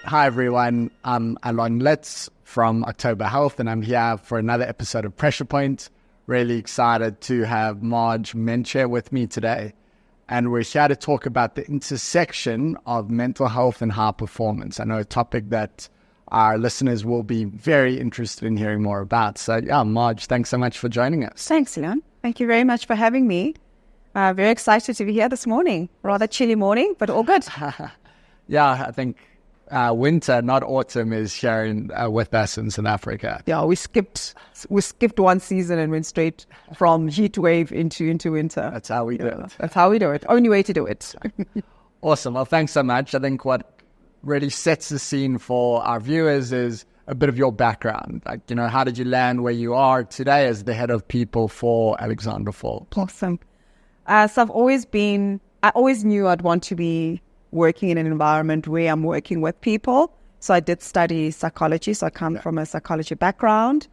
Hi everyone, I'm Alon Litz from October Health, and I'm here for another episode of Pressure Point. Really excited to have Marge Mantjies with me today. And we're here to talk about the intersection of mental health and high performance. I know a topic that our listeners will be very interested in hearing more about. So yeah, Marge, thanks so much for joining us. Thanks, Leon. Thank you very much for having me. Very excited to be here this morning. Rather chilly morning, but all good. Yeah, I think winter, not autumn, is here with us in South Africa. Yeah, we skipped one season and went straight from heat wave into winter. That's how we do it. That's how we do it. Only way to do it. Awesome. Well, thanks so much. I think what really sets the scene for our viewers is a bit of your background. Like, how did you land where you are today as the head of people for Alexander Forbes? Awesome. So I always knew I'd want to be working in an environment where I'm working with people. So I did study psychology. So I come from a psychology background,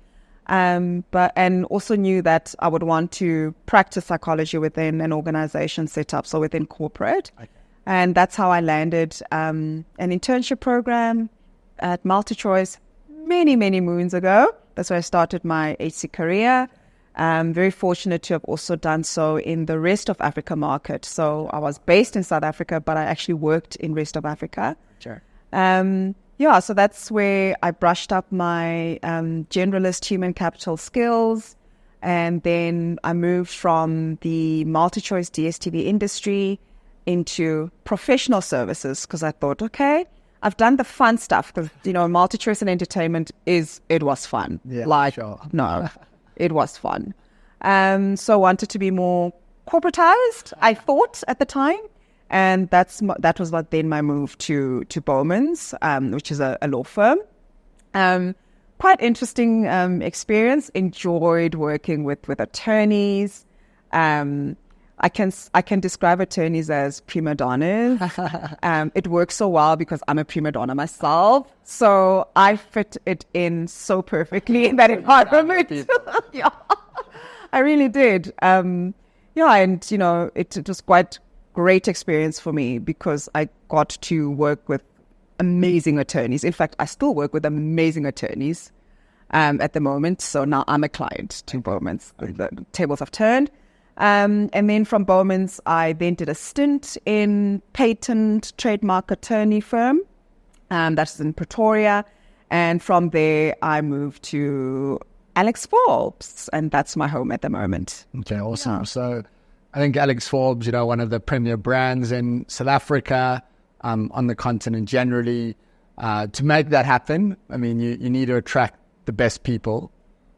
and also knew that I would want to practice psychology within an organization setup, so within corporate. Okay. And that's how I landed an internship program at MultiChoice many, many moons ago. That's where I started my HC career. I'm very fortunate to have also done so in the rest of Africa market. So I was based in South Africa, but I actually worked in rest of Africa. Sure. So that's where I brushed up my generalist human capital skills. And then I moved from the MultiChoice DSTV industry into professional services because I thought, okay, I've done the fun stuff because, MultiChoice and entertainment it was fun. Yeah, sure. No. It was fun. So I wanted to be more corporatized, I thought at the time. And that was what then my move to Bowman's, which is a law firm. Quite interesting experience. Enjoyed working with attorneys. I can describe attorneys as prima donnas. It works so well because I'm a prima donna myself. So I fit it in so perfectly in that environment. Yeah, I really did. And it was quite great experience for me because I got to work with amazing attorneys. In fact, I still work with amazing attorneys at the moment. So now I'm a client to Bowman's. The tables have turned. And then from Bowman's, I then did a stint in patent trademark attorney firm. That's in Pretoria. And from there, I moved to Alex Forbes, and that's my home at the moment. Okay, awesome. Yeah. So I think Alex Forbes, one of the premier brands in South Africa, on the continent generally. To make that happen, I mean, you need to attract the best people.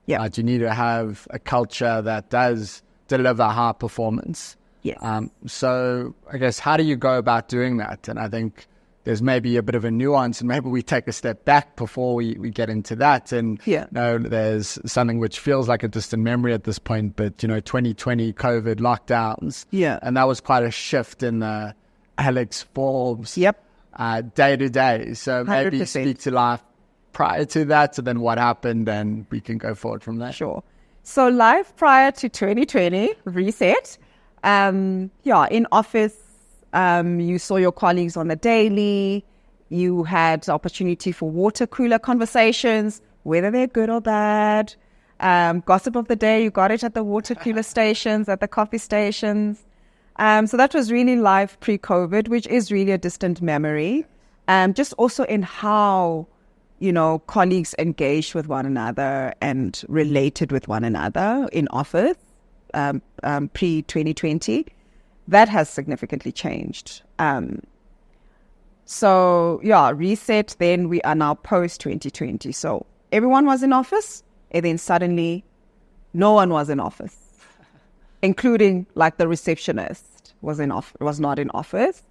Yeah. You need to have a culture that does deliver high performance. Yes. So I guess, how do you go about doing that? And I think there's maybe a bit of a nuance, and maybe we take a step back before we get into that. And there's something which feels like a distant memory at this point, but 2020 COVID lockdowns. Yeah. And that was quite a shift in the Alex Forbes day to day. So maybe 100%. Speak to life prior to that, and then what happened, and we can go forward from there. Sure. So life prior to 2020, reset. In office, you saw your colleagues on the daily. You had the opportunity for water cooler conversations, whether they're good or bad. Gossip of the day, you got it at the water cooler stations, at the coffee stations. So that was really life pre-COVID, which is really a distant memory. Just also in how colleagues engaged with one another and related with one another in office pre-2020. That has significantly changed. Reset, then we are now post-2020. So everyone was in office, and then suddenly no one was in office, including like the receptionist was not in office.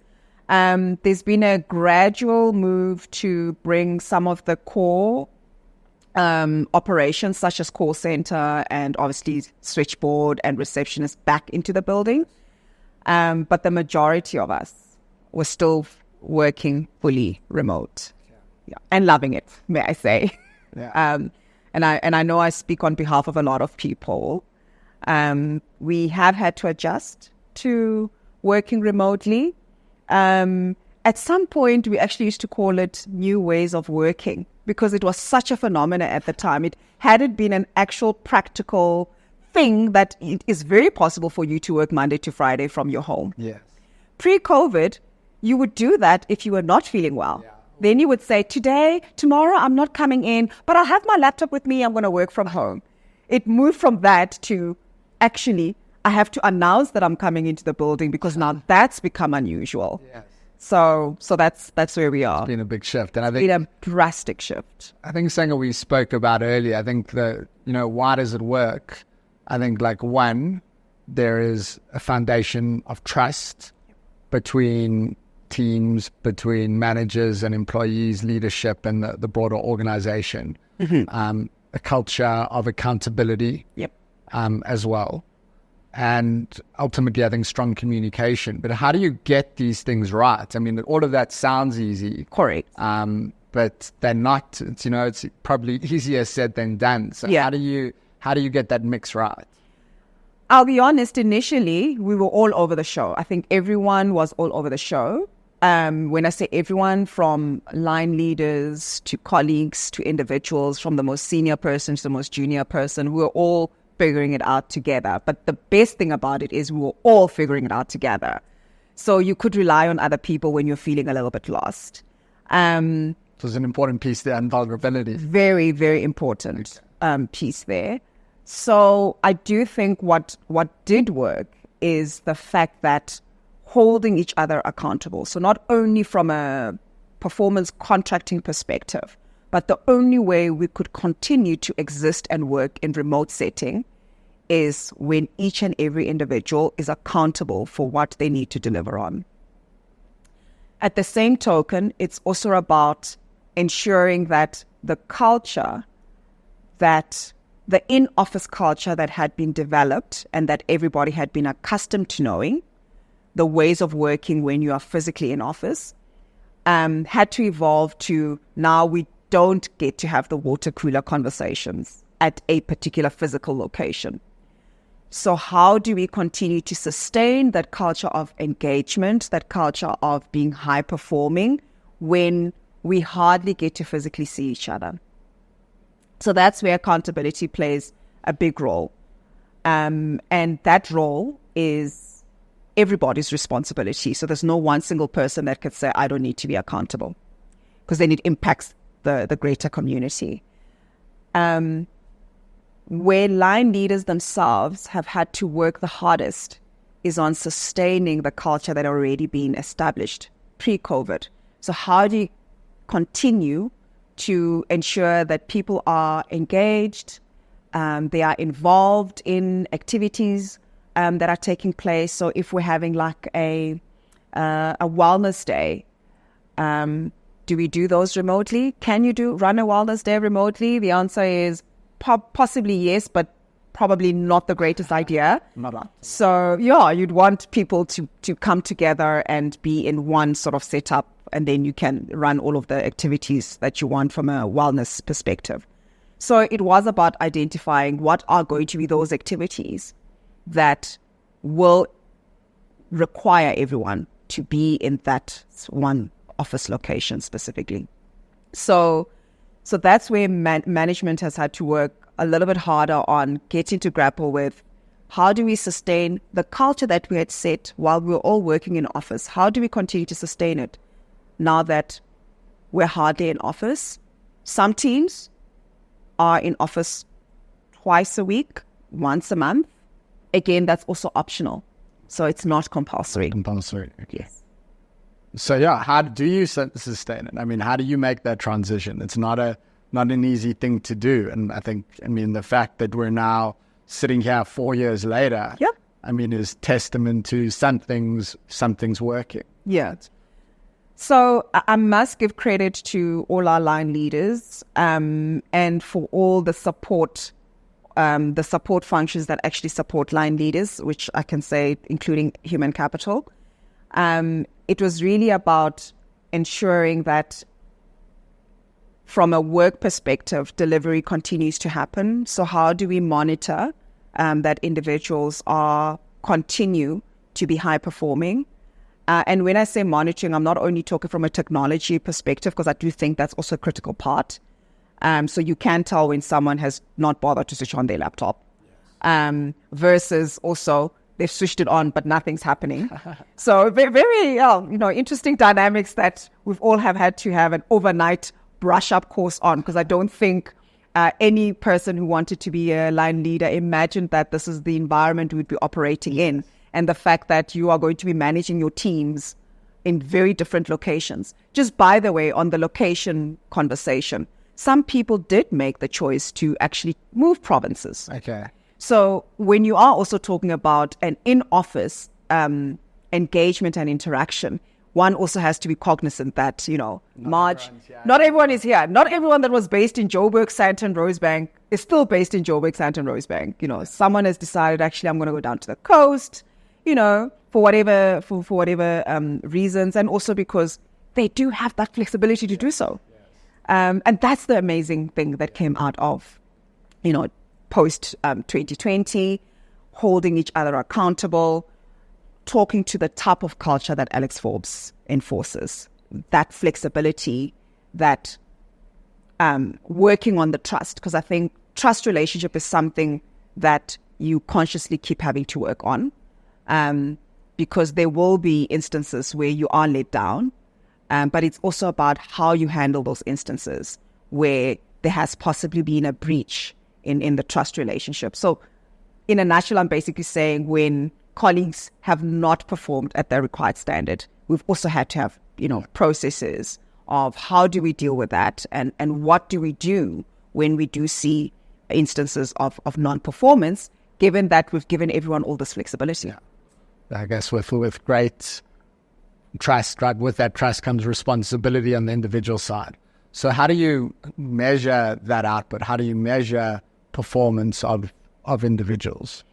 There's been a gradual move to bring some of the core operations, such as call center and obviously switchboard and receptionist, back into the building. But the majority of us were still working fully remote, and loving it, may I say. Yeah. And I know I speak on behalf of a lot of people. We have had to adjust to working remotely. At some point, we actually used to call it new ways of working because it was such a phenomenon at the time. Had it been an actual practical thing that it is very possible for you to work Monday to Friday from your home. Yes. Pre-COVID, you would do that if you were not feeling well. Yeah. Then you would say, tomorrow, I'm not coming in, but I'll have my laptop with me. I'm going to work from home. It moved from that to actually, I have to announce that I'm coming into the building because now that's become unusual. Yes. So that's where we are. It's been a big shift. And I think It's been a drastic shift. I think something we spoke about earlier, I think why does it work? I think one, there is a foundation of trust between teams, between managers and employees, leadership and the broader organization. Mm-hmm. A culture of accountability as well. And ultimately, I think strong communication. But how do you get these things right? I mean, all of that sounds easy. Correct. But they're not. It's probably easier said than done. So how do you get that mix right? I'll be honest, initially, we were all over the show. I think everyone was all over the show. When I say everyone, from line leaders to colleagues to individuals, from the most senior person to the most junior person, we were all figuring it out together. But the best thing about it is we were all figuring it out together. So you could rely on other people when you're feeling a little bit lost. So it's an important piece there, and vulnerability. Very, very important piece there. So I do think what did work is the fact that holding each other accountable. So not only from a performance contracting perspective, but the only way we could continue to exist and work in remote setting is when each and every individual is accountable for what they need to deliver on. At the same token, it's also about ensuring that the culture, that the in-office culture that had been developed and that everybody had been accustomed to knowing, the ways of working when you are physically in office, had to evolve to now we don't get to have the water cooler conversations at a particular physical location. So how do we continue to sustain that culture of engagement, that culture of being high performing when we hardly get to physically see each other? So that's where accountability plays a big role. And that role is everybody's responsibility. So there's no one single person that could say, I don't need to be accountable, because then it impacts the greater community. Where line leaders themselves have had to work the hardest is on sustaining the culture that had already been established pre-COVID. So how do you continue to ensure that people are engaged, they are involved in activities that are taking place? So if we're having like a wellness day, do we do those remotely? Can you run a wellness day remotely? The answer is possibly yes, but probably not the greatest idea. Not that. So yeah, you'd want people to come together and be in one sort of setup, and then you can run all of the activities that you want from a wellness perspective. So it was about identifying what are going to be those activities that will require everyone to be in that one office location specifically. So that's where management has had to work a little bit harder on getting to grapple with how do we sustain the culture that we had set while we were all working in office? How do we continue to sustain it now that we're hardly in office? Some teams are in office twice a week, once a month. Again, that's also optional. So it's not compulsory. Compulsory. Yes. So yeah, how do you sustain it? I mean, how do you make that transition? It's not an easy thing to do. And I mean, the fact that we're now sitting here 4 years later, I mean, is testament to something's working. Yeah. So I must give credit to all our line leaders and for all the support functions that actually support line leaders, which I can say, including human capital. It was really about ensuring that from a work perspective, delivery continues to happen. So how do we monitor that individuals continue to be high performing. And when I say monitoring, I'm not only talking from a technology perspective, because I do think that's also a critical part. So you can tell when someone has not bothered to switch on their laptop, versus also they've switched it on, but nothing's happening. So very, very interesting dynamics that we've all have had to have an overnight brush up course on, because I don't think any person who wanted to be a line leader imagined that this is the environment we'd be operating in. And the fact that you are going to be managing your teams in very different locations. Just by the way, on the location conversation, some people did make the choice to actually move provinces. Okay. So when you are also talking about an in-office engagement and interaction, one also has to be cognizant that, Marge, not everyone is here. Not everyone that was based in Joburg, Sandton, Rosebank is still based in Joburg, Sandton, Rosebank. Someone has decided, actually, I'm going to go down to the coast, for whatever reasons, and also because they do have that flexibility to do so. And that's the amazing thing that came out of, post 2020, holding each other accountable, talking to the type of culture that Alex Forbes enforces, that flexibility, that working on the trust, because I think trust relationship is something that you consciously keep having to work on. Because there will be instances where you are let down, but it's also about how you handle those instances where there has possibly been a breach in the trust relationship. So in a nutshell, I'm basically saying when colleagues have not performed at their required standard, we've also had to have, processes of how do we deal with that, and what do we do when we do see instances of non-performance, given that we've given everyone all this flexibility. Yeah. I guess with great trust, right? With that trust comes responsibility on the individual side. So how do you measure that output? How do you measure performance of individuals?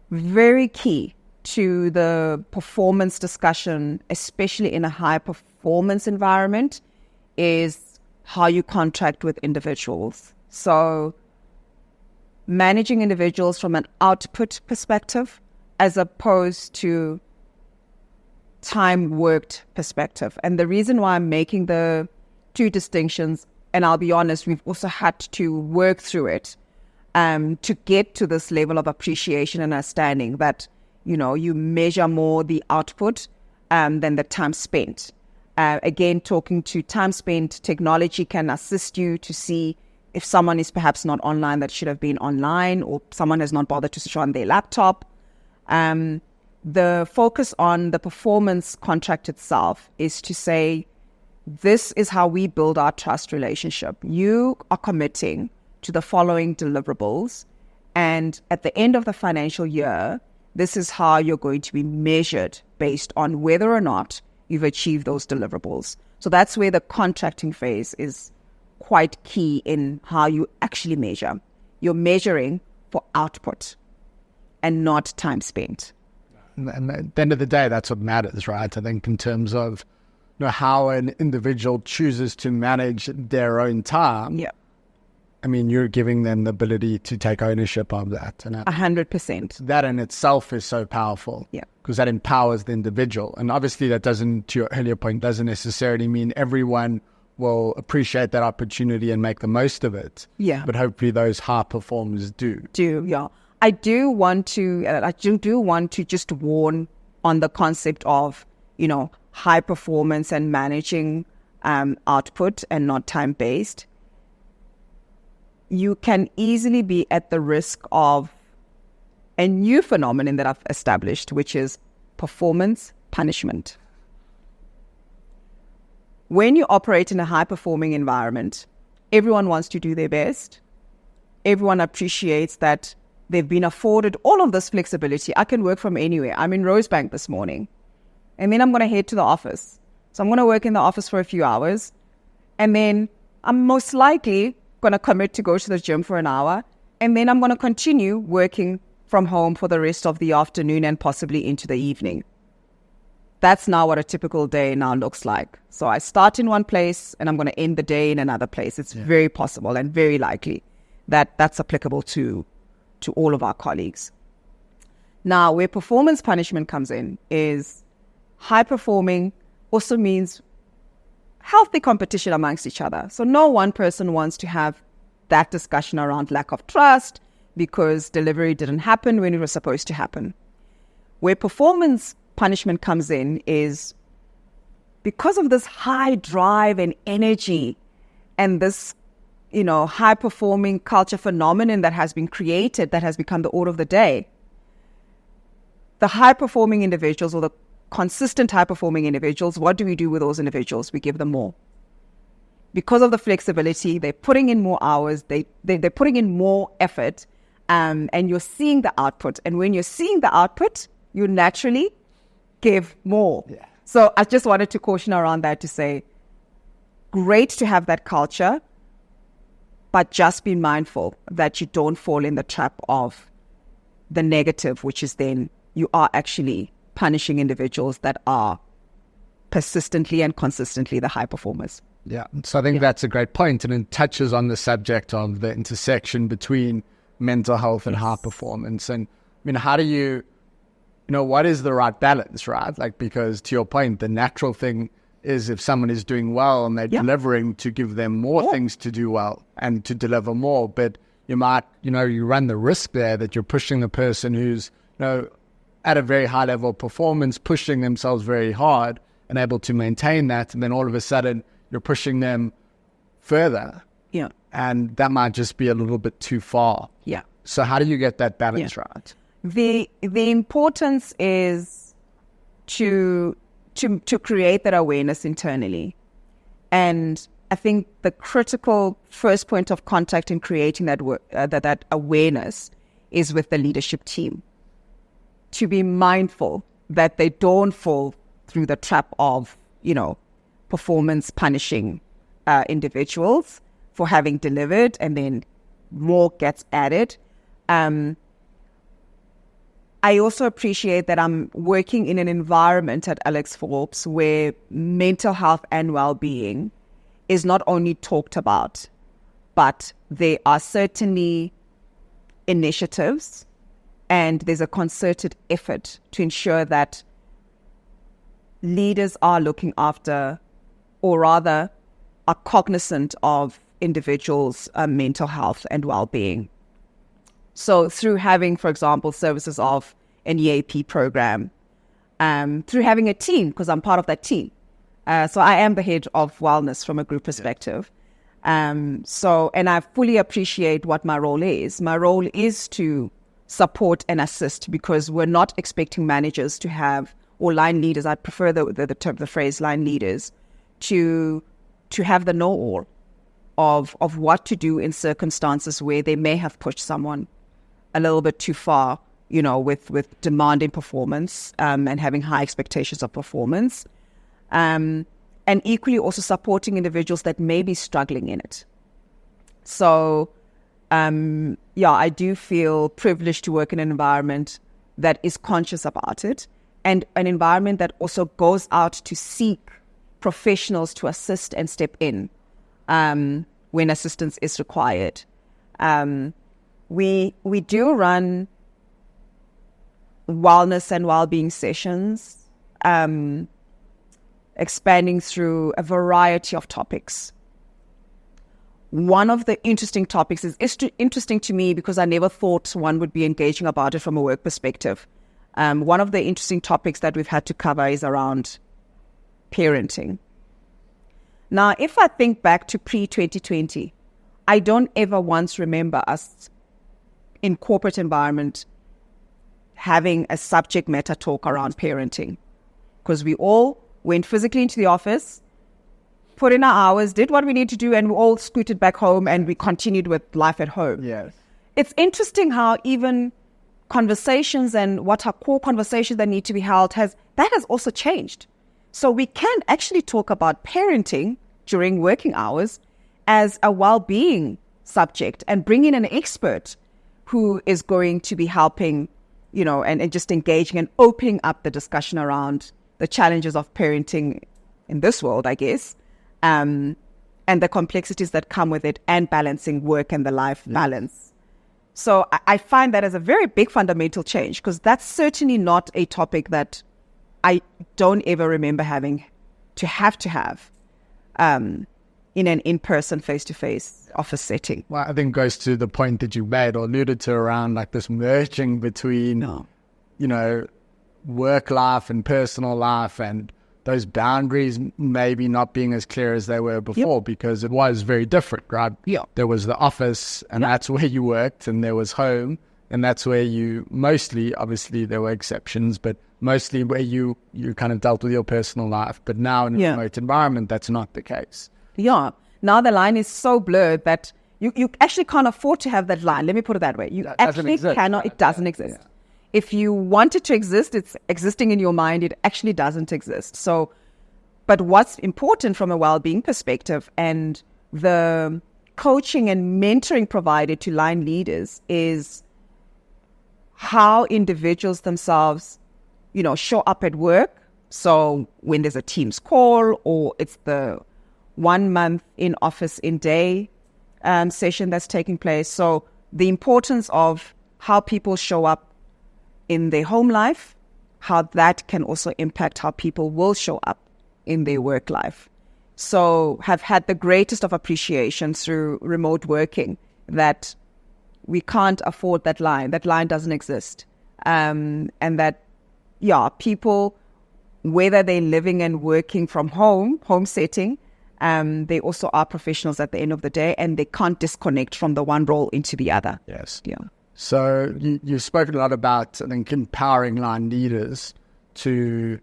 Very key to the performance discussion, especially in a high performance environment, is how you contract with individuals. So managing individuals from an output perspective, as opposed to time worked perspective. And the reason why I'm making the two distinctions, and I'll be honest, we've also had to work through it to get to this level of appreciation and understanding that, you measure more the output than the time spent. Again, talking to time spent, technology can assist you to see if someone is perhaps not online that should have been online, or someone has not bothered to switch on their laptop. The focus on the performance contract itself is to say, this is how we build our trust relationship. You are committing to the following deliverables, and at the end of the financial year, this is how you're going to be measured based on whether or not you've achieved those deliverables. So that's where the contracting phase is quite key in how you actually measure. You're measuring for output and not time spent. And at the end of the day, that's what matters, right? I think in terms of how an individual chooses to manage their own time. Yeah. I mean, you're giving them the ability to take ownership of that. And 100%. That in itself is so powerful. Yeah. Because that empowers the individual. And obviously that doesn't, to your earlier point, doesn't necessarily mean everyone will appreciate that opportunity and make the most of it. Yeah. But hopefully those high performers do. Yeah. I do want to just warn on the concept of, high performance and managing output and not time-based. You can easily be at the risk of a new phenomenon that I've established, which is performance punishment. When you operate in a high-performing environment, everyone wants to do their best. Everyone appreciates that they've been afforded all of this flexibility. I can work from anywhere. I'm in Rosebank this morning, and then I'm going to head to the office. So I'm going to work in the office for a few hours, and then I'm most likely going to commit to go to the gym for an hour, and then I'm going to continue working from home for the rest of the afternoon and possibly into the evening. That's now what a typical day now looks like. So I start in one place and I'm going to end the day in another place. It's very possible and very likely that that's applicable to all of our colleagues. Now, where performance punishment comes in is high performing also means healthy competition amongst each other. So no one person wants to have that discussion around lack of trust because delivery didn't happen when it was supposed to happen. Where performance punishment comes in is because of this high drive and energy and this, high performing culture phenomenon that has been created, that has become the order of the day. The high performing individuals, or the consistent high performing individuals, what do we do with those individuals? We give them more. Because of the flexibility, they're putting in more hours, they're putting in more effort, and you're seeing the output. And when you're seeing the output, you naturally give more. Yeah. So I just wanted to caution around that to say, great to have that culture, but just be mindful that you don't fall in the trap of the negative, which is then you are actually punishing individuals that are persistently and consistently the high performers. Yeah, so I think that's a great point, and it touches on the subject of the intersection between mental health and high performance. And how do you, what is the right balance, right? Like, because to your point, the natural thing is if someone is doing well and they're delivering, to give them more things to do well and to deliver more. But you might, you run the risk there that you're pushing the person who's, at a very high level of performance, pushing themselves very hard and able to maintain that. And then all of a sudden you're pushing them further. Yeah. And that might just be a little bit too far. Yeah. So how do you get that balance right? The importance is to create that awareness internally. And I think the critical first point of contact in creating that awareness is with the leadership team. To be mindful that they don't fall through the trap of, performance punishing individuals for having delivered, and then more gets added. I also appreciate that I'm working in an environment at Alex Forbes where mental health and well-being is not only talked about, but there are certainly initiatives and there's a concerted effort to ensure that leaders are looking after, or rather are cognizant of, individuals' mental health and well-being. So through having, for example, services of an EAP program, through having a team, because I'm part of that team. So I am the head of wellness from a group perspective. And I fully appreciate what my role is. My role is to support and assist, because we're not expecting managers to have, or line leaders, I prefer the phrase line leaders, to have the know-all of what to do in circumstances where they may have pushed someone a little bit too far, with demanding performance and having high expectations of performance. And equally also supporting individuals that may be struggling in it. So, I do feel privileged to work in an environment that is conscious about it, and an environment that also goes out to seek professionals to assist and step in when assistance is required. We do run wellness and well-being sessions, expanding through a variety of topics. One of the interesting topics is interesting to me because I never thought one would be engaging about it from a work perspective. One of the interesting topics that we've had to cover is around parenting. Now, if I think back to pre-2020, I don't ever once remember us in corporate environment having a subject matter talk around parenting, because we all went physically into the office, put in our hours, did what we need to do, and we all scooted back home and we continued with life at home. Yes. It's interesting how even conversations and what are core conversations that need to be held has also changed. So we can actually talk about parenting during working hours as a well-being subject and bring in an expert who is going to be helping, and just engaging and opening up the discussion around the challenges of parenting in this world, I guess, and the complexities that come with it, and balancing work and the life balance. So I find that as a very big fundamental change, because that's certainly not a topic that I don't ever remember having to have in an in-person, face-to-face office setting. Well, I think it goes to the point that you made or alluded to around like this merging between, you know, work life and personal life, and those boundaries maybe not being as clear as they were before, because it was very different, right? Yeah. There was the office, and that's where you worked, and there was home, and that's where you mostly, obviously there were exceptions, but mostly where you kind of dealt with your personal life. But now in a remote environment, that's not the case. Yeah. Now the line is so blurred that you actually can't afford to have that line. Let me put it that way. You actually cannot. It doesn't exist. Yeah. If you want it to exist, it's existing in your mind. It actually doesn't exist. So, but what's important from a well-being perspective and the coaching and mentoring provided to line leaders is how individuals themselves, you know, show up at work. So when there's a Teams call, or it's the 1 month in office in day session that's taking place. So the importance of how people show up in their home life, how that can also impact how people will show up in their work life. So have had the greatest of appreciation through remote working that we can't afford that line. That line doesn't exist. And that, people, whether they're living and working from home setting, they also are professionals at the end of the day, and they can't disconnect from the one role into the other. Yes. Yeah. So you've spoken a lot about, I think, empowering line leaders to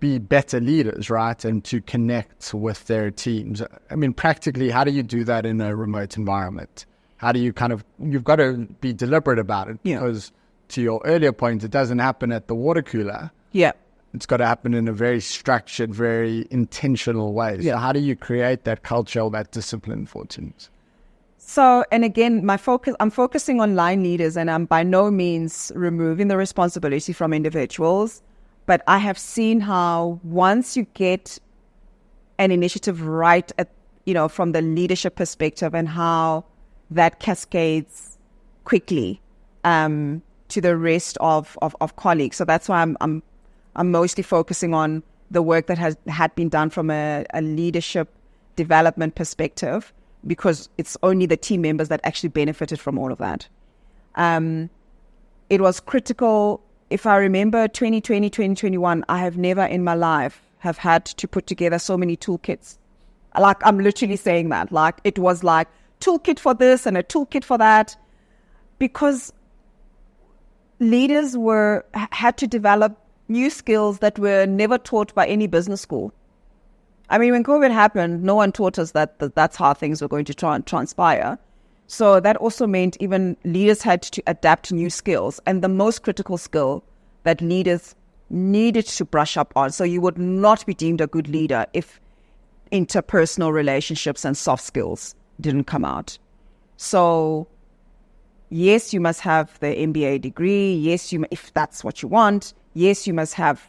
be better leaders, right? And to connect with their teams. I mean, practically, how do you do that in a remote environment? How do you you've got to be deliberate about it, because to your earlier point, it doesn't happen at the water cooler. Yeah. It's got to happen in a very structured, very intentional way. So how do you create that culture or that discipline for teams? So, and again, I'm focusing on line leaders, and I'm by no means removing the responsibility from individuals. But I have seen how once you get an initiative right at, from the leadership perspective, and how that cascades quickly to the rest of colleagues. So that's why I'm mostly focusing on the work that had been done from a leadership development perspective, because it's only the team members that actually benefited from all of that. It was critical. If I remember 2020, 2021, I have never in my life have had to put together so many toolkits. Like, I'm literally saying that. Like, it was like toolkit for this and a toolkit for that, because leaders had to develop new skills that were never taught by any business school. I mean, when COVID happened, no one taught us that's how things were going to transpire. So that also meant even leaders had to adapt new skills. And the most critical skill that leaders needed to brush up on, so you would not be deemed a good leader if interpersonal relationships and soft skills didn't come out. So yes, you must have the MBA degree. Yes, if that's what you want. Yes, you must have,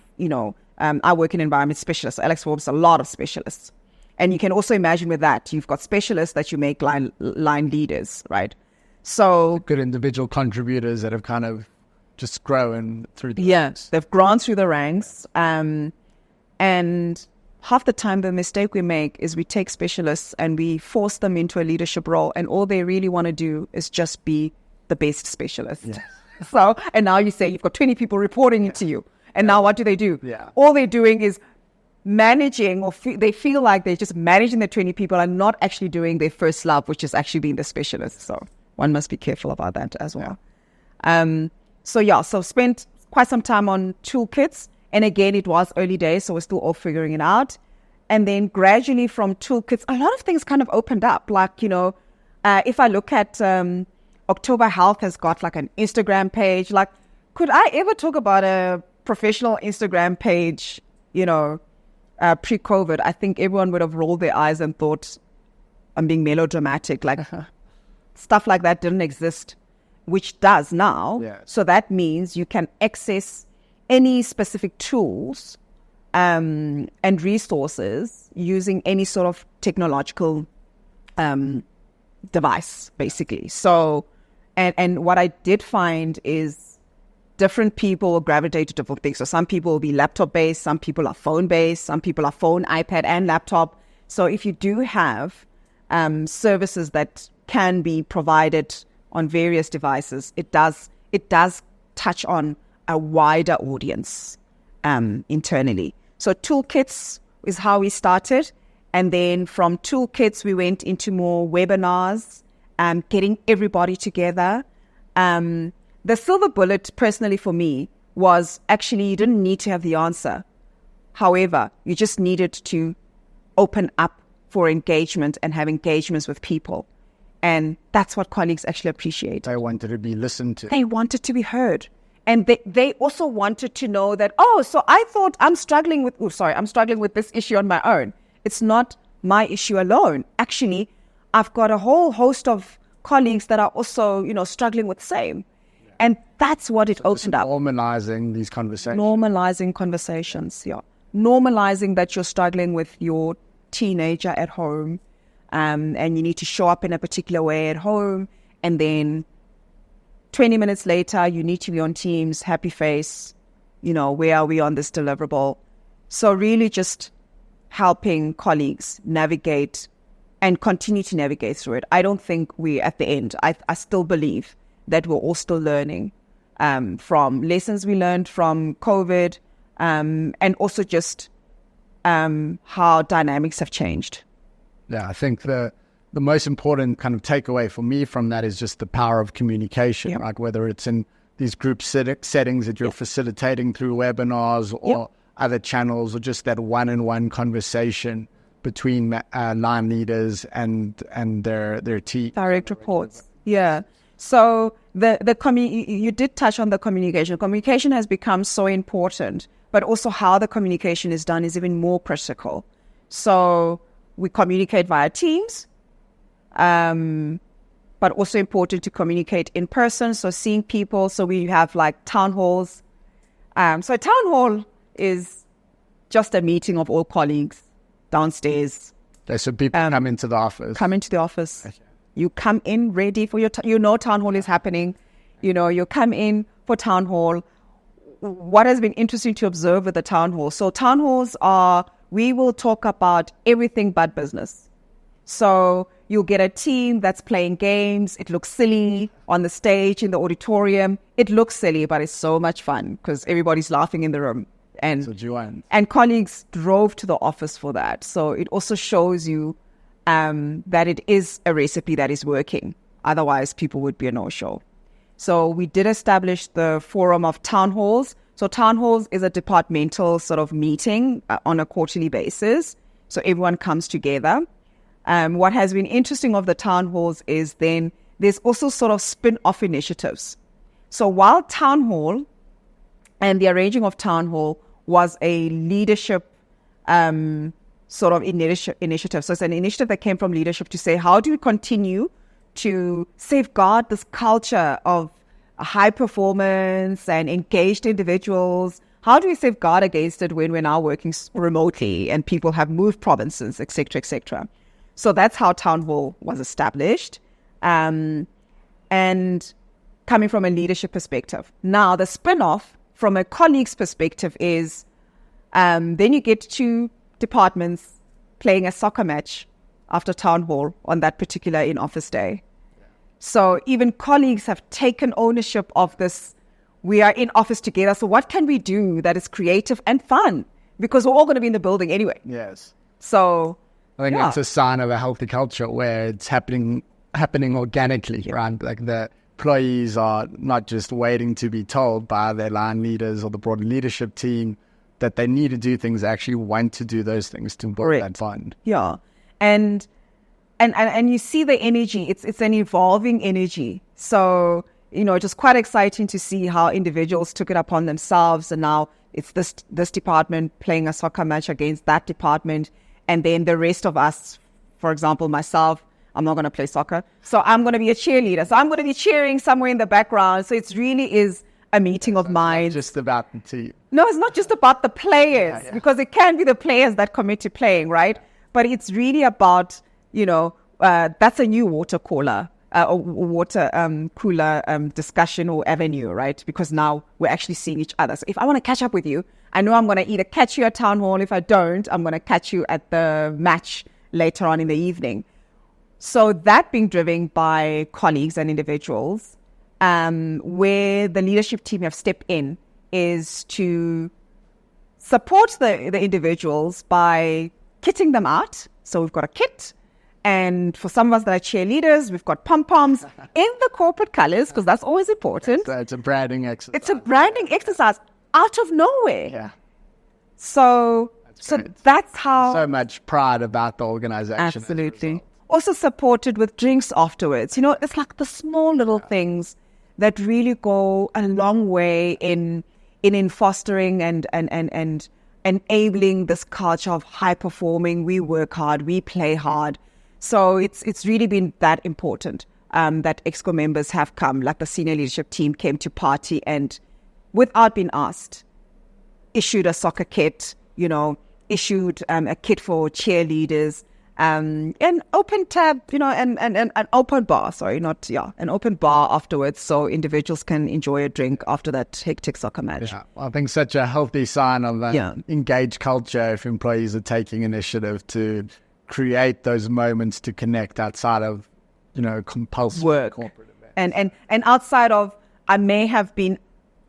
I work in environment specialists. Alex Forbes, a lot of specialists. And you can also imagine with that, you've got specialists that you make line leaders, right? So good individual contributors that have kind of just grown through the ranks. They've grown through the ranks. And half the time the mistake we make is we take specialists and we force them into a leadership role, and all they really want to do is just be the best specialist. Yeah. So, and now you say you've got 20 people reporting into you. And now what do? Yeah. All they're doing is managing, or they feel like they're just managing the 20 people and not actually doing their first love, which is actually being the specialist. So one must be careful about that as well. So spent quite some time on toolkits. And again, it was early days, so we're still all figuring it out. And then gradually from toolkits, a lot of things kind of opened up. Like, if I look at October Health has got like an Instagram page. Like, could I ever talk about a professional Instagram page, pre-COVID? I think everyone would have rolled their eyes and thought I'm being melodramatic. Like, stuff like that didn't exist, which does now. Yeah. So that means you can access any specific tools and resources using any sort of technological device, basically. So And what I did find is different people gravitate to different things. So some people will be laptop-based, some people are phone-based, some people are phone, iPad, and laptop. So if you do have services that can be provided on various devices, it does touch on a wider audience internally. So toolkits is how we started. And then from toolkits, we went into more webinars, getting everybody together. The silver bullet, personally for me, was actually you didn't need to have the answer. However, you just needed to open up for engagement and have engagements with people. And that's what colleagues actually appreciate. They wanted to be listened to. They wanted to be heard. And they also wanted to know that, so I thought I'm struggling with this issue on my own. It's not my issue alone. Actually, I've got a whole host of colleagues that are also, struggling with the same. Yeah. And that's what it opened up. Normalizing these conversations. Normalizing conversations, yeah. Normalizing that you're struggling with your teenager at home, and you need to show up in a particular way at home, and then 20 minutes later, you need to be on Teams, happy face, where are we on this deliverable? So really just helping colleagues navigate and continue to navigate through it. I don't think we're at the end. I still believe that we're all still learning from lessons we learned from COVID, and also just how dynamics have changed. Yeah, I think the most important kind of takeaway for me from that is just the power of communication, right? Whether it's in these group settings that you're facilitating through webinars or other channels, or just that one-on-one conversation between line leaders and their team. Direct reports. Yeah. So you did touch on the communication. Communication has become so important, but also how the communication is done is even more critical. So we communicate via Teams, but also important to communicate in person. So seeing people. So we have like town halls. So a town hall is just a meeting of all colleagues downstairs. Okay, so people come into the office. Come into the office. Okay. You come in ready for your, town hall is happening. You come in for town hall. What has been interesting to observe with the town hall. So town halls we will talk about everything but business. So you'll get a team that's playing games. It looks silly on the stage, in the auditorium. It looks silly, but it's so much fun because everybody's laughing in the room. And colleagues drove to the office for that. So it also shows you that it is a recipe that is working. Otherwise, people would be a no-show. So we did establish the forum of town halls. So town halls is a departmental sort of meeting on a quarterly basis. So everyone comes together. What has been interesting of the town halls is then there's also sort of spin-off initiatives. So while town hall and the arranging of town hall was a leadership sort of initiative. So it's an initiative that came from leadership to say, how do we continue to safeguard this culture of high performance and engaged individuals? How do we safeguard against it when we're now working remotely and people have moved provinces, et cetera, et cetera? So that's how town hall was established. And coming from a leadership perspective. Now, the spin-off from a colleague's perspective is then you get two departments playing a soccer match after town hall on that particular in-office day. So even colleagues have taken ownership of this. We are in office together. So what can we do that is creative and fun? Because we're all going to be in the building anyway. Yes. So I think it's a sign of a healthy culture where it's happening organically, right? Like the employees are not just waiting to be told by their line leaders or the broader leadership team that they need to do things, they actually want to do those things to build that fun. Yeah. And you see the energy, it's an evolving energy. So, it was quite exciting to see how individuals took it upon themselves, and now it's this department playing a soccer match against that department, and then the rest of us, for example, myself, I'm not going to play soccer, so I'm going to be a cheerleader. So I'm going to be cheering somewhere in the background. So it really is a meeting of minds. Not just about the team. No, it's not just about the players, because it can be the players that commit to playing, right? But it's really about, that's a new water cooler or water cooler discussion or avenue, right? Because now we're actually seeing each other. So if I want to catch up with you, I know I'm going to either catch you at town hall. If I don't, I'm going to catch you at the match later on in the evening. So that being driven by colleagues and individuals, where the leadership team have stepped in is to support the individuals by kitting them out. So we've got a kit. And for some of us that are cheerleaders, we've got pom-poms in the corporate colors, because that's always important. So it's a branding exercise. It's a branding exercise out of nowhere. Yeah. So that's how... So much pride about the organization. Absolutely. Also supported with drinks afterwards. It's like the small little things that really go a long way in fostering and enabling this culture of high performing. We work hard, we play hard. So it's really been that important that EXCO members have come, like the senior leadership team came to party and without being asked, issued a soccer kit, issued a kit for cheerleaders, an open tab, and an open bar, an open bar afterwards so individuals can enjoy a drink after that hectic soccer match. Yeah, I think such a healthy sign of an engaged culture if employees are taking initiative to create those moments to connect outside of, compulsive work. Corporate events. And outside of, I may have been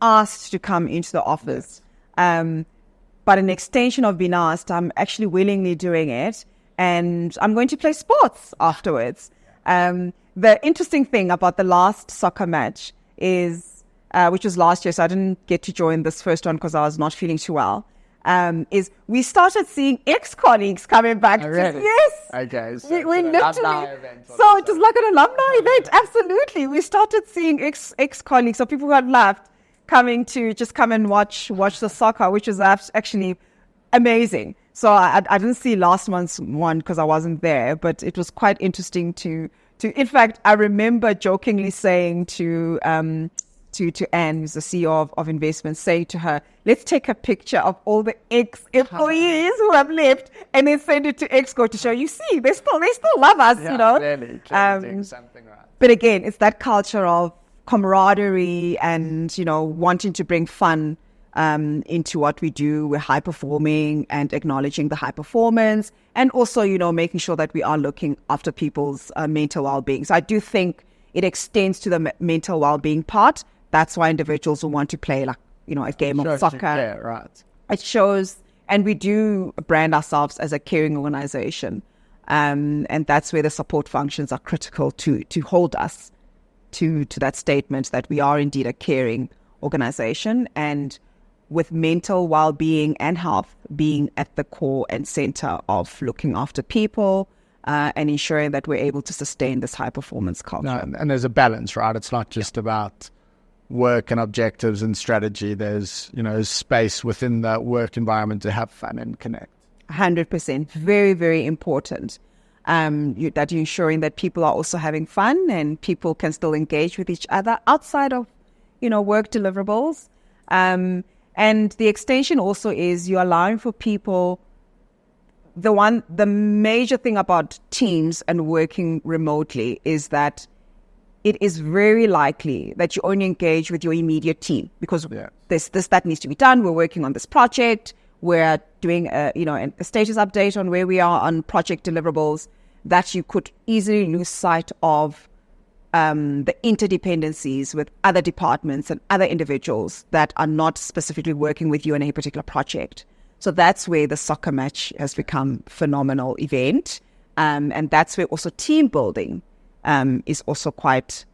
asked to come into the office, but an extension of being asked, I'm actually willingly doing it. And I'm going to play sports afterwards. The interesting thing about the last soccer match is, which was last year, so I didn't get to join this first one because I was not feeling too well, is we started seeing ex-colleagues coming back. Oh, really? Yes. Okay. So we literally, so it was like an alumni event. Absolutely. We started seeing ex-colleagues, so people who had left, coming to just come and watch the soccer, which is actually amazing. So I didn't see last month's one because I wasn't there, but it was quite interesting to in fact, I remember jokingly saying to Anne, who's the CEO of investments, saying to her, let's take a picture of all the ex-employees who have left and then send it to EXCO to show, you see, they still love us, Clearly doing something right. But again, it's that culture of camaraderie and, wanting to bring fun into what we do. We're high performing and acknowledging the high performance and also, making sure that we are looking after people's mental well-being. So I do think it extends to the mental well-being part. That's why individuals will want to play a game of soccer. Yeah, right. It shows, and we do brand ourselves as a caring organization. And that's where the support functions are critical to hold us to that statement that we are indeed a caring organization, and with mental well-being and health being at the core and center of looking after people and ensuring that we're able to sustain this high-performance culture. No, and there's a balance, right? It's not just about work and objectives and strategy. There's, space within that work environment to have fun and connect. 100%. Very, very important. That you're ensuring that people are also having fun and people can still engage with each other outside of, work deliverables. And the extension also is you're allowing for people, the major thing about teams and working remotely is that it is very likely that you only engage with your immediate team because that needs to be done. We're working on this project. We're doing a status update on where we are on project deliverables, that you could easily lose sight of the interdependencies with other departments and other individuals that are not specifically working with you on a particular project. So that's where the soccer match has become a phenomenal event. And that's where also team building is also quite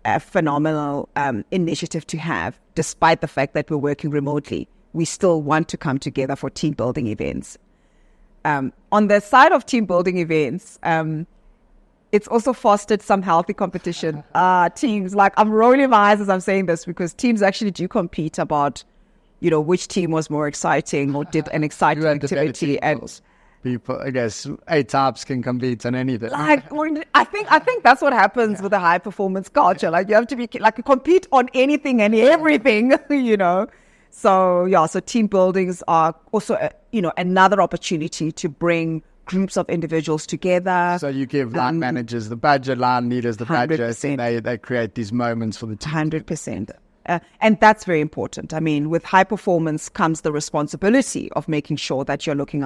a phenomenal initiative to have, despite the fact that we're working remotely. We still want to come together for team building events. On the side of team building events, it's also fostered some healthy competition. Teams, I'm rolling my eyes as I'm saying this because teams actually do compete about, which team was more exciting or did an exciting activity. And people, I guess, A types can compete on anything. I think that's what happens with a high performance culture. You have to be compete on anything and everything, So team buildings are also, another opportunity to bring groups of individuals together. So you give line managers the budget, line leaders the budget, 100%. and they create these moments for the team. 100%. And that's very important. I mean, with high performance comes the responsibility of making sure that you're looking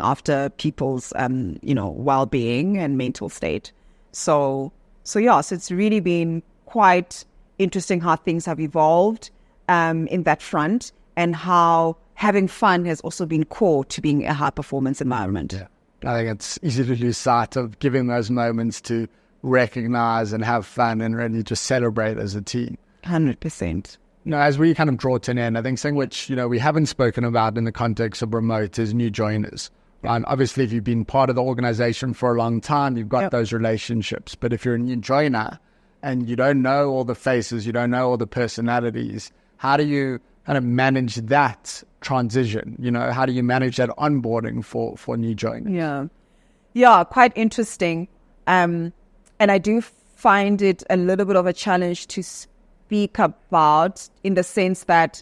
after people's, well-being and mental state. So it's really been quite interesting how things have evolved in that front, and how having fun has also been core to being a high-performance environment. Yeah. I think it's easy to lose sight of giving those moments to recognize and have fun and really just celebrate as a team. 100%. As we kind of draw to an end, I think something which, we haven't spoken about in the context of remote is new joiners. Right? Obviously, if you've been part of the organization for a long time, you've got those relationships. But if you're a new joiner and you don't know all the faces, you don't know all the personalities, how do you kind of manage that transition? How do you manage that onboarding for new joiners? Yeah, quite interesting. And I do find it a little bit of a challenge to speak about, in the sense that,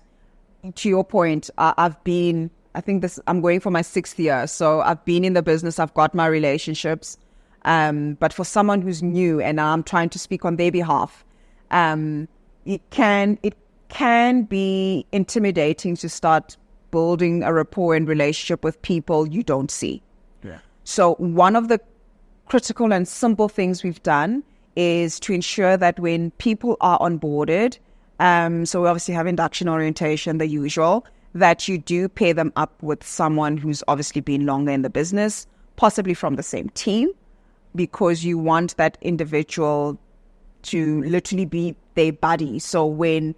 to your point, I'm going for my 6th year. So I've been in the business, I've got my relationships. But for someone who's new and I'm trying to speak on their behalf, it can be intimidating to start building a rapport and relationship with people you don't see. Yeah. So one of the critical and simple things we've done is to ensure that when people are onboarded, so we obviously have induction, orientation, the usual, that you do pair them up with someone who's obviously been longer in the business, possibly from the same team, because you want that individual to literally be their buddy. So when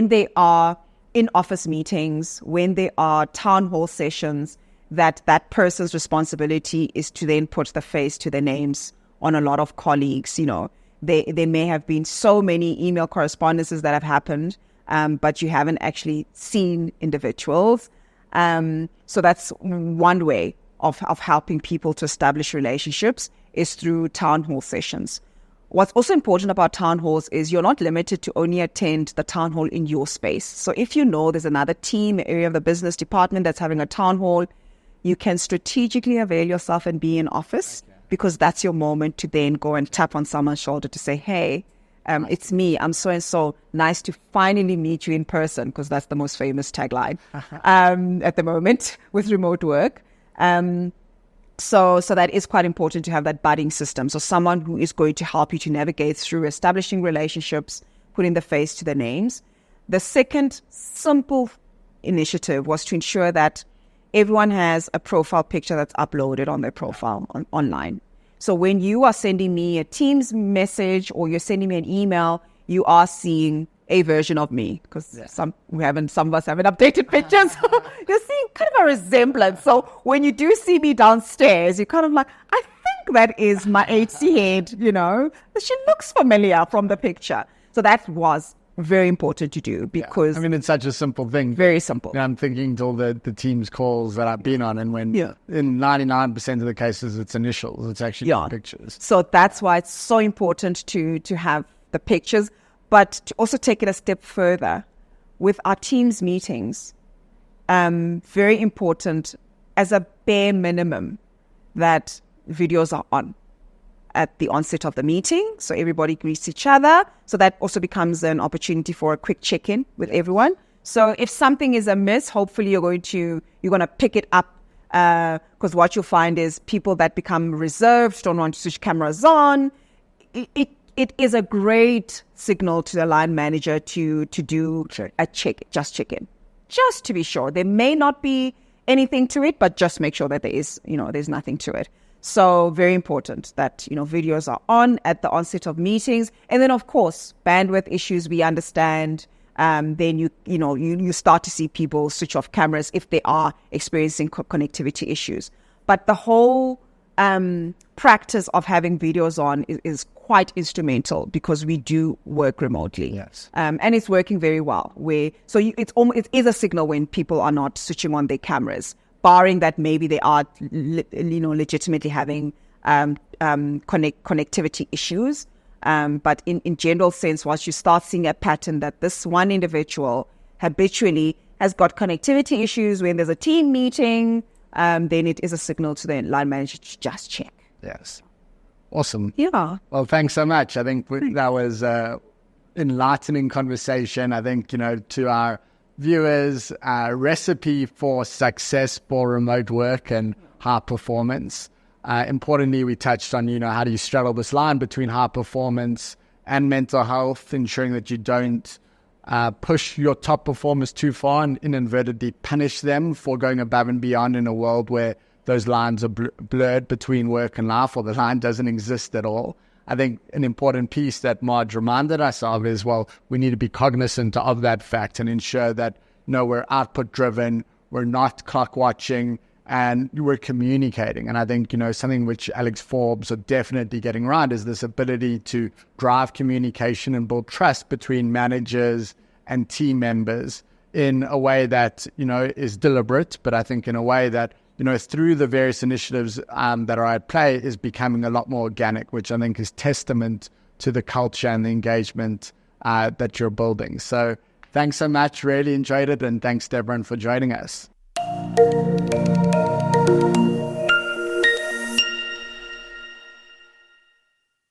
they are in office meetings, when they are town hall sessions, that person's responsibility is to then put the face to the names on a lot of colleagues. There may have been so many email correspondences that have happened, but you haven't actually seen individuals. So that's one way of helping people to establish relationships, is through town hall sessions. What's also important about town halls is you're not limited to only attend the town hall in your space. So if there's another team, area of the business department that's having a town hall, you can strategically avail yourself and be in office, because that's your moment to then go and tap on someone's shoulder to say, hey, it's me, I'm so-and-so, nice to finally meet you in person, because that's the most famous tagline at the moment with remote work. So that is quite important, to have that budding system. So someone who is going to help you to navigate through establishing relationships, putting the face to the names. The second simple initiative was to ensure that everyone has a profile picture that's uploaded on their profile online. So when you are sending me a Teams message or you're sending me an email, you are seeing a version of me, because some of us haven't updated pictures. You're seeing kind of a resemblance. So when you do see me downstairs, you're kind of like, I think that is my HC head, She looks familiar from the picture. So that was very important to do, because it's such a simple thing. Very simple. I'm thinking to all the Teams calls that I've been on, and when in 99% of the cases it's initials, it's actually pictures. So that's why it's so important to have the pictures. But to also take it a step further, with our Teams meetings, very important, as a bare minimum, that videos are on at the onset of the meeting, so everybody greets each other. So that also becomes an opportunity for a quick check-in with everyone. So if something is amiss, hopefully you're going to pick it up, because what you'll find is people that become reserved, don't want to switch cameras on. It is a great signal to the line manager to do a check-in, just to be sure. There may not be anything to it, but just make sure that there's nothing to it. So very important that, videos are on at the onset of meetings. And then, of course, bandwidth issues, we understand. Then you start to see people switch off cameras if they are experiencing connectivity issues. But the whole practice of having videos on is quite instrumental, because we do work remotely. Yes. And it's working very well. It is a signal when people are not switching on their cameras, barring that maybe they are legitimately having connectivity issues. But in general sense, once you start seeing a pattern that this one individual habitually has got connectivity issues when there's a team meeting, then it is a signal to the line manager to just check. Yes. Awesome. Yeah. Well, thanks so much. I think that was enlightening conversation. I think, to our viewers, recipe for success for remote work and high performance. Importantly, we touched on, how do you straddle this line between high performance and mental health, ensuring that you don't push your top performers too far and inadvertently punish them for going above and beyond in a world where those lines are blurred between work and life, or the line doesn't exist at all. I think an important piece that Marge reminded us of is, we need to be cognizant of that fact and ensure that, we're output driven, we're not clock watching, and we're communicating. And I think, something which Alex Forbes are definitely getting right is this ability to drive communication and build trust between managers and team members in a way that, is deliberate, but I think in a way that, through the various initiatives that are at play is becoming a lot more organic, which I think is testament to the culture and the engagement that you're building. So thanks so much. Really enjoyed it. And thanks to everyone for joining us.